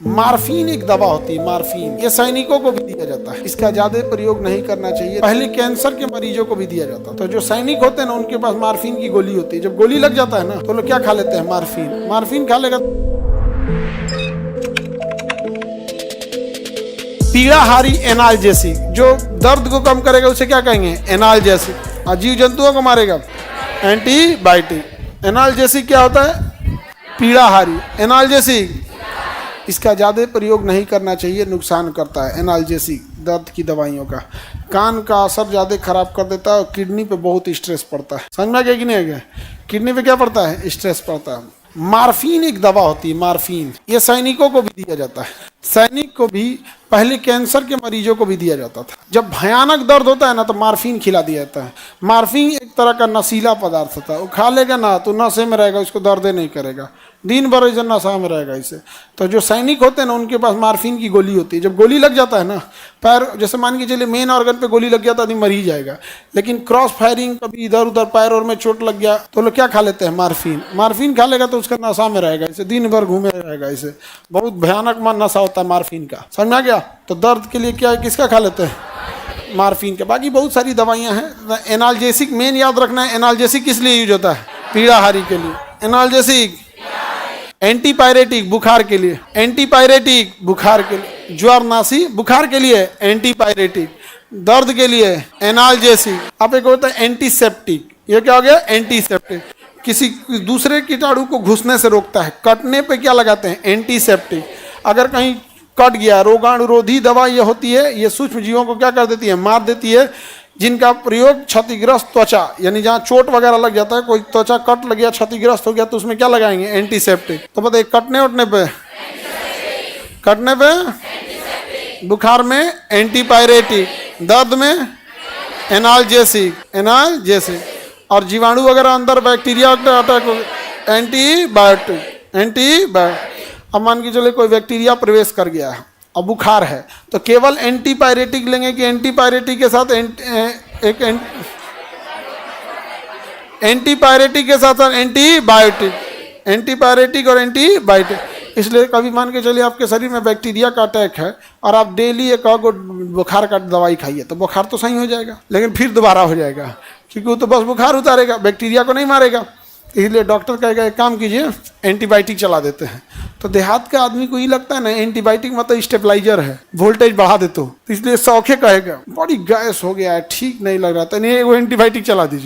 Morphine एक दवा होती है। मार्फिन ये सैनिकों को भी दिया जाता है। इसका ज्यादा प्रयोग नहीं करना चाहिए। पहले कैंसर के मरीजों को भी दिया जाता है। तो जो सैनिक होते हैं ना, उनके पास मार्फिन की गोली होती है। जब गोली लग जाता है ना, तो लोग क्या खा लेते हैं? मार्फिन। मार्फिन खा लेगा। पीड़ाहारी एनाल्जेसिक, जो दर्द को कम करेगा उसे क्या कहेंगे? एनाल्जेसिक। जीव जंतुओं को मारेगा, एंटीबायोटिक। एनाल्जेसिक क्या होता है? पीड़ाहारी। एनाल्जेसिक इसका ज़्यादा प्रयोग नहीं करना चाहिए, नुकसान करता है। एनाल्जेसिक दर्द की दवाइयों का कान का असर ज़्यादा खराब कर देता है और किडनी पे बहुत स्ट्रेस पड़ता है। समझ में आ गया कि नहीं आ गया? किडनी पे क्या पड़ता है? स्ट्रेस पड़ता है। मार्फिन एक दवा होती है। मार्फिन ये सैनिकों को भी दिया जाता है। सैनिक को भी, पहले कैंसर के मरीजों को भी दिया जाता था। जब भयानक दर्द होता है ना, तो मार्फिन खिला दिया जाता है। मार्फिन एक तरह का नशीला पदार्थ होता है। वो खा लेगा ना तो नशे में रहेगा, उसको दर्द नहीं करेगा, दिन भर ऐसे नशा में रहेगा इसे। तो जो सैनिक होते हैं ना, उनके पास मार्फिन की गोली होती है। जब गोली लग जाता है ना, पैर जैसे मान के चलिए मेन ऑर्गन पे गोली लग गया तो आदमी मर ही जाएगा। लेकिन क्रॉस फायरिंग, कभी इधर उधर पैर और में चोट लग गया तो लोग क्या खा लेते हैं? मार्फिन। मार्फिन खा लेगा तो उसका नशा में रहेगा, इसे दिन भर घूमे रहेगा। इसे बहुत भयानक नशा होता है मार्फिन का। समझ में आ गया? तो दर्द के लिए क्या किसका खा लेते हैं? मार्फिन के। बाकी बहुत सारी दवाइयाँ हैं। एनाल्जेसिक मेन याद रखना है। एनाल्जेसिक किस लिए यूज होता है? पीड़ाहारी के लिए। एनाल्जेसिक एंटीपायरेटिक बुखार के लिए। एंटीपायरेटिक बुखार के लिए। ज्वरनाशी बुखार के लिए एंटीपायरेटिक। दर्द के लिए एनाल्जेसिक। अब एक होता है एंटीसेप्टिक। ये क्या हो गया? एंटीसेप्टिक किसी दूसरे कीटाणु को घुसने से रोकता है। कटने पे क्या लगाते हैं? एंटीसेप्टिक। अगर कहीं कट गया, रोगाणुरोधी दवा ये होती है। ये सूक्ष्म जीवों को क्या कर देती है? मार देती है। जिनका प्रयोग क्षतिग्रस्त त्वचा, यानी जहाँ चोट वगैरह लग जाता है, कोई त्वचा कट लग गया, क्षतिग्रस्त हो गया, तो उसमें क्या लगाएंगे? एंटीसेप्टिक। तो बताइए, कटने उठने पे, कटने पे बुखार में एंटीपायरेटिक, दर्द में एनाल्जेसिक। एनाल्जेसिक। और जीवाणु वगैरह अंदर बैक्टीरिया अटैक, एंटीबायोटिक। एंटीबायोटिक। अब मान के चले कोई बैक्टीरिया प्रवेश कर गया है और बुखार है, तो केवल एंटीपायरेटिक लेंगे कि एंटीपायरेटिक के साथ एंटीपायरेटिक के साथ एंटीबायोटिक? एंटीपायरेटिक और एंटीबायोटिक। इसलिए कभी मान के चलिए आपके शरीर में बैक्टीरिया का अटैक है और आप डेली एक बुखार का दवाई खाइए, तो बुखार तो सही हो जाएगा, लेकिन फिर दोबारा हो जाएगा, क्योंकि वो तो बस बुखार उतारेगा, बैक्टीरिया को नहीं मारेगा। इसलिए डॉक्टर कहेगा एक काम कीजिए, एंटीबायोटिक चला देते हैं। तो देहात के आदमी को ये लगता है ना, एंटीबायोटिक मतलब स्टेबलाइजर है, वोल्टेज बढ़ा देते हो, तो इसलिए शौखे कहेगा बड़ी गैस हो गया है, ठीक नहीं लग रहा था, नहीं वो एंटीबायोटिक चला दीजिए।